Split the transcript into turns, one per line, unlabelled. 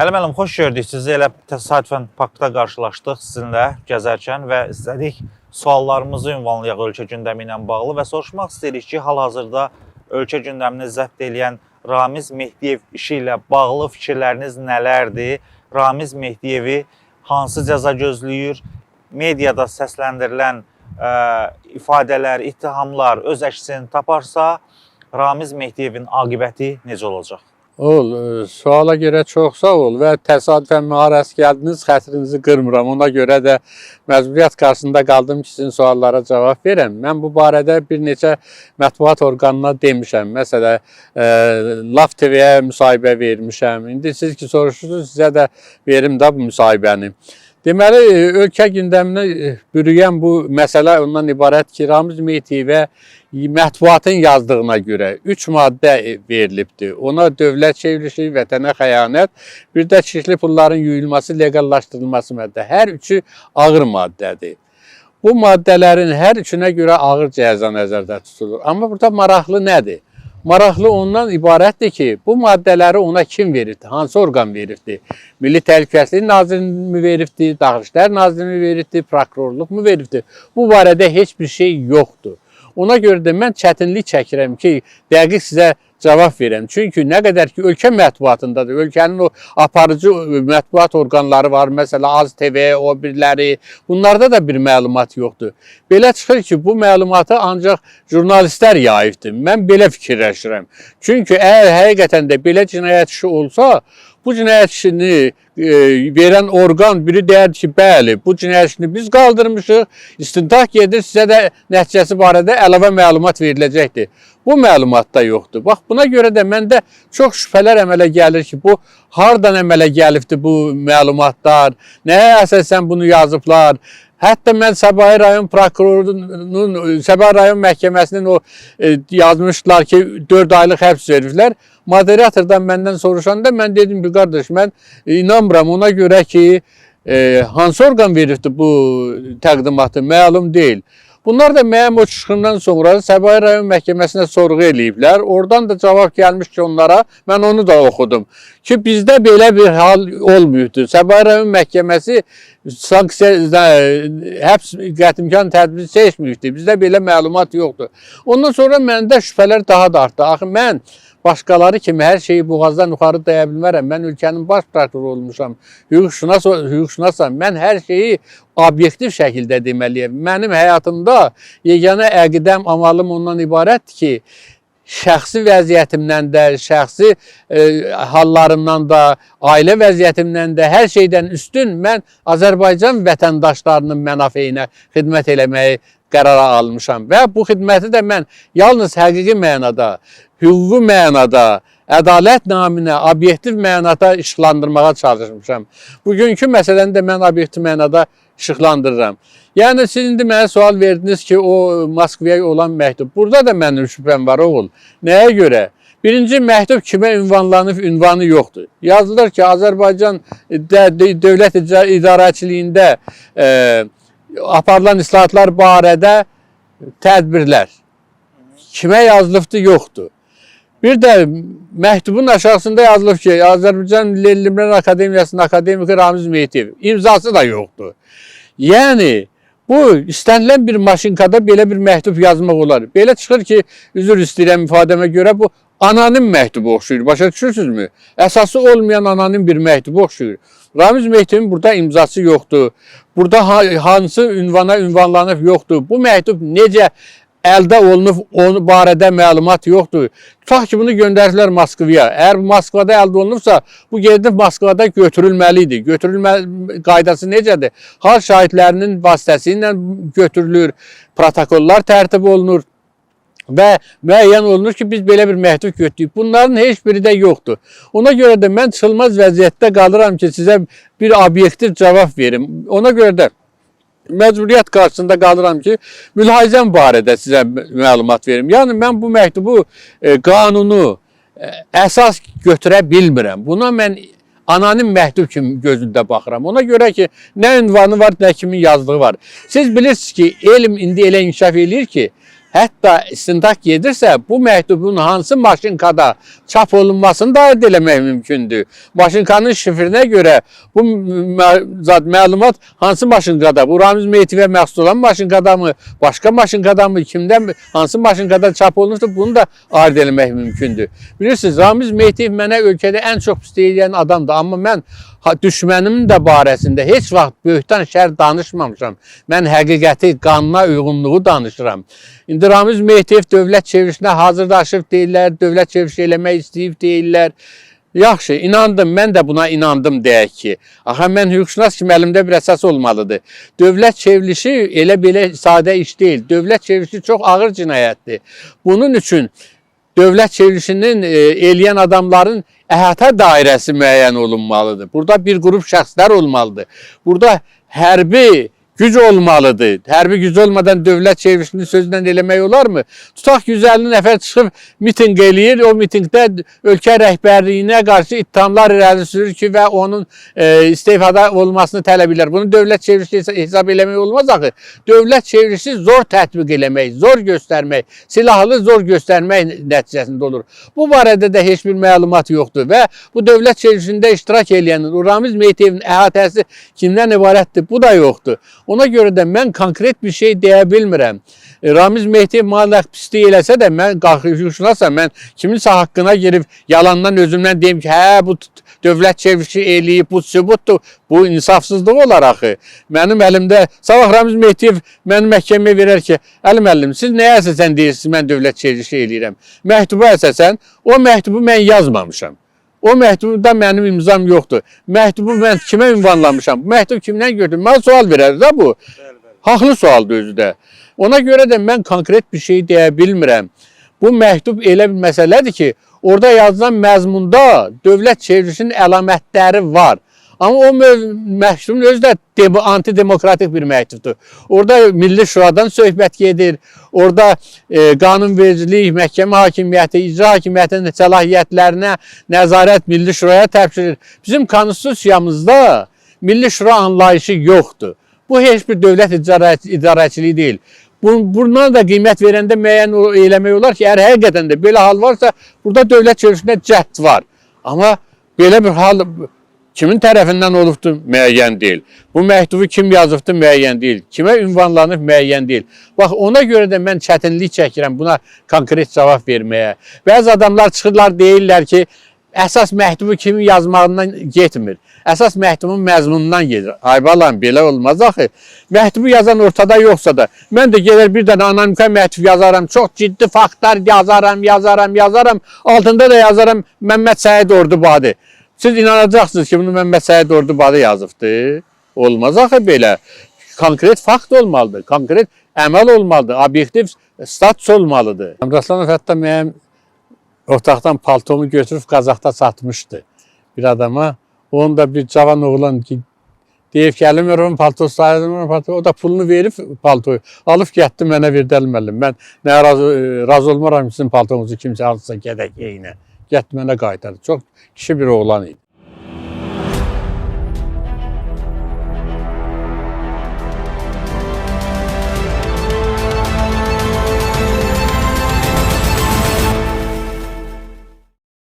Əli müəllim, xoş gördük sizi. Elə təsadüfən parkda qarşılaşdıq sizinlə gəzərkən və istədik suallarımızı ünvanlayaq ölkə gündəmi ilə bağlı və soruşmaq istəyirik ki, hal-hazırda ölkə gündəmini zəbt edən Ramiz Mehdiyev işi ilə bağlı fikirləriniz nələrdir? Ramiz Mehdiyevi hansı cəza gözləyir? Mediada səsləndirilən ifadələr, ittihamlar öz əksini taparsa, Ramiz Mehdiyevin aqibəti necə olacaq?
Suala görə çox sağ ol və təsadüfən müharəs gəldiniz, xətrinizi qırmıram. Ona görə də məcburiyyət qarşısında qaldım ki, sizin suallara cavab verəm. Mən bu barədə bir neçə mətbuat orqanına demişəm. Məsələn, Laf TV-yə müsahibə vermişəm. İndi siz ki soruşursunuz, sizə də verim də bu müsahibəni. Deməli, ölkə gündəmini bürüyən bu məsələ ondan ibarət ki, Ramiz Mehdiyevə mətbuatın yazdığına görə 3 maddə verilibdir. Ona dövlət çevrilişi, vətənə xəyanət, bir də çirkli pulların yuyulması, legallaşdırılması maddə. Hər üçü ağır maddədir. Bu maddələrin hər üçünə görə ağır cəza nəzərdə tutulur. Amma burada maraqlı nədir? Maraqlı ondan ibarətdir ki, bu maddələri ona kim veribdir? Hansı orqan veribdir? Milli Təhlükəsizlik Nazirliyi mi veribdir? Daxili İşlər Nazirliyi mi veribdir? Prokurorluq mu veribdir? Bu barədə heç bir şey yoxdur. Ona görə də mən çətinlik çəkirəm ki, dəqiq sizə cavab verəm. Çünki nə qədər ki, ölkə mətbuatındadır, ölkənin o aparıcı mətbuat orqanları var, məsələn, Az TV, o birləri, bunlarda da bir məlumat yoxdur. Belə çıxır ki, bu məlumatı ancaq jurnalistlər yayıbdır. Mən belə fikirləşirəm. Çünki əgər həqiqətən də belə cinayət işi olsa, bu cinayət işini verən orqan biri deyər ki, bəli, bu cinayət işini biz qaldırmışıq, istintaq gedir, sizə də nəticəsi barədə əlavə məlumat veriləcəkdir. Bu məlumat da yoxdur. Bax, buna görə də məndə çox şübhələr əmələ gəlir ki, bu hardan əmələ gəlibdir bu məlumatlar, nəyə əsasən bunu yazıblar. Hətta mən Səbahi rayon prokurorunun, Səbahi rayon məhkəməsinin o yazmışlar ki, 4 aylıq həbs veriblər. Moderatordan məndən soruşanda mən dedim ki, qardaş, mən inanmıram ona görə ki, hansı orqan veribdir bu təqdimatı, məlum deyil. Bunlar da mənim o çıxımdan sonra Səbahi rayon məhkəməsinə sorğu eləyiblər. Oradan da cavab gəlmiş ki, onlara, mən onu da oxudum. Ki, bizdə belə bir hal olmuyubdur. Səbahi rayon məhkəməsi həbs qətimkan tədbiri seçməyibdir. Bizdə belə məlumat yoxdur. Ondan sonra məndə şübhələr daha da artdı. Axı, mən başqaları kimi hər şeyi boğazdan yuxarı daya bilmərəm. Mən ölkənin baş prokuroru olmuşam, hüquqşünasam. Mən hər şeyi obyektiv şəkildə deməliyəm. Mənim həyatımda yeganə əqidəm, amalım ondan ibarətdir ki, şəxsi vəziyyətimdən də, şəxsi hallarımdan da, ailə vəziyyətimdən də, hər şeydən üstün mən Azərbaycan vətəndaşlarının mənafeyinə xidmət eləməyi qərara almışam. Və bu xidməti də mən yalnız həqiqi mənada, hüquqi mənada, ədalət naminə, obyektiv mənada işıqlandırmağa çalışmışam. Bugünkü məsələni də mən obyektiv mənada işıqlandırıram. Yəni, siz indi mənə sual verdiniz ki, o Moskvaya olan məktub. Burada da mənim şübhəm var, oğul. Nəyə görə? Birinci məktub kimə ünvanlanıb, ünvanı yoxdur. Yazılır ki, Azərbaycan dövlət idarəçiliyində aparılan islahatlar barədə tədbirlər. Kimə yazılıbdır, yoxdur. Bir də məktubun aşağısında yazılıb ki, Azərbaycan Milli Elmlər Akademiyasının akademiki Ramiz Mehdiyev. İmzası da yoxdur. Yəni, bu istənilən bir maşinkada belə bir məktub yazmaq olar. Belə çıxır ki, üzr istəyirəm ifadəmə görə, bu anonim məktubu oxşuyur. Başa düşürsünüzmü? Əsası olmayan anonim bir məktubu oxşuyur. Ramiz Mehdiyevin burada imzası yoxdur. Burada hansı ünvana ünvanlanıb yoxdur. Bu məktub necə əldə olunub, onun barədə məlumat yoxdur. Tutaq ki, bunu göndərdilər Moskvaya. Əgər Moskvada əldə olunubsa, bu gedib Moskvada götürülməlidir. Götürülmə qaydası necədir? Hal şahidlərinin vasitəsilə götürülür, protokollar tərtib olunur və müəyyən olunur ki, biz belə bir məktub götürük. Bunların heç biri də yoxdur. Ona görə də mən çıxılmaz vəziyyətdə qalıram ki, sizə bir obyektiv cavab verim. Ona görə də məcburiyyət qarşısında qalıram ki, mülahizəm barədə sizə məlumat verim. Yəni, mən bu məktubu, qanunu əsas götürə bilmirəm. Buna mən anonim məktub kimi gözündə baxıram. Ona görə ki, nə ünvanı var, nə kimin yazdığı var. Siz bilirsiniz ki, elm indi elə inkişaf edir ki, Hətta istintaq gedirsə, bu məktubun hansı maşinkada çap olunmasını da aid eləmək mümkündür. Maşinkanın şifrinə görə bu məlumat hansı maşinkada, bu Ramiz Mehdiyə məxsus olan maşinkada mı, başqa maşinkada mı, kimdən, hansı maşinkada çap olunursa bunu da aid eləmək mümkündür. Bilirsiniz, Ramiz Mehdiyev mənə ölkədə ən çox pisləyən adamdır, amma mən düşmənimin də barəsində heç vaxt böyükdən şər danışmamışam. Mən həqiqəti, qanuna uyğunluğu danışıram. İndi Ramiz Mehdiyev dövlət çevrilişinə hazırlaşıb deyirlər, dövlət çevrilişi eləmək istəyib deyirlər. Yaxşı, inandım, mən də buna inandım deyək ki. Axı, mən hüquqşünas kimi əlimdə bir əsas olmalıdır. Dövlət çevrilişi elə-belə sadə iş deyil. Dövlət çevrilişi çox ağır cinayətdir. Bunun üçün dövlət çevrilişinin eləyən adamların əhatə dairəsi müəyyən olunmalıdır. Burada bir qrup şəxslər olmalıdır. Burada hərbi güc olmalıdır. Hərbi güc olmadan dövlət çevrilişini sözlə eləmək olarmı? Tutaq 150 nəfər çıxıb mitinq eləyir. O mitinqdə ölkə rəhbərliyinə qarşı ittihamlar irəli sürür ki, və onun istifada olmasını tələb edirlər. Bunu dövlət çevrilişi hesab eləmək olmaz axı. Dövlət çevrilişi zor tətbiq eləmək, zor göstərmək, silahlı zor göstərmək nəticəsində olur. Bu barədə də heç bir məlumat yoxdur və bu dövlət çevrilişində iştirak eləyən Ramiz Mehdiyevin əhatəsi kimdən ibarətdir? Bu da yoxdur. Ona görə də mən konkret bir şey deyə bilmirəm. Ramiz Mehdiyev müəlləq pislik eləsə də mən hüquqşünasam, mən kiminsə haqqına girib yalandan özümdən deyim ki, hə bu dövlət çevrilişi eləyib, bu sübutdur. Bu insafsızlıq olar axı. Mənim əlimdə, sabah Ramiz Mehdiyev mənim məhkəməyə verər ki, Əli müəllim, siz nəyə əsasən deyirsiniz, mən dövlət çevrilişi eləyirəm. Məktuba əsasən, o məktubu mən yazmamışam. O məktubda mənim imzam yoxdur. Məktubu mən kimə ünvanlamışam? Bu məktub kimdən gördüm? Mən sual verər də bu. Haqlı sualdır özü də. Ona görə də mən konkret bir şey deyə bilmirəm. Bu məktub elə bir məsələdir ki, orada yazılan məzmunda dövlət çevrilişinin əlamətləri var. Amma o məktubun özü də antidemokratik bir məktubdur. Orada Milli Şuradan söhbət gedir. Orada qanunvericilik, məhkəmə hakimiyyəti, icra hakimiyyətinin səlahiyyətlərinə nəzarət Milli Şuraya təpşirilir. Bizim konstitusiyamızda Milli Şura anlayışı yoxdur. Bu heç bir dövlət idarəçiliyi deyil. Bundan da qiymət verəndə müəyyən eləmək olar ki, əgər həqiqətən də belə hal varsa, burada dövlət çevrilişində cəhd var. Amma belə bir hal kimin tərəfindən olubdur, müəyyən deyil. Bu məktubu kim yazıbdır, müəyyən deyil. Kimə ünvanlanıb, müəyyən deyil. Bax, ona görə də mən çətinlik çəkirəm buna konkret cavab verməyə. Bəzi adamlar çıxırlar, deyirlər ki, əsas məktubu kimin yazmağından getmir. Əsas məktubun məzmunundan gedir. Ay balam, belə olmaz axı. Məktubu yazan ortada yoxsa da, mən də gələr bir dənə anonimka məktub yazaram, çox ciddi faktlar yazaram. Altında da yazaram Məmməd Səid Ordubadi. Siz inanacaqsınız ki, bunu Məmməd Səid Ordubadi yazıbdır. Olmaz axı belə. Konkret fakt olmalıdır, konkret əməl olmalıdır, obyektiv status olmalıdır. Əmraslanov hətta mənim otaqdan paltomu götürüb Qazaxda satmışdı bir adama. Onun da bir cavan oğlan ki, deyib ki, Əli Mürovun paltosu sayılır, o da pulunu verib paltoyu. Alıb getdi mənə verdi Əli müəllim. Mən nə razı olmaram ki, sizin paltomuzu kimsə alırsa gedək yeyinə. Getdi mənə qaytardı. Çox kişi bir oğlan idi.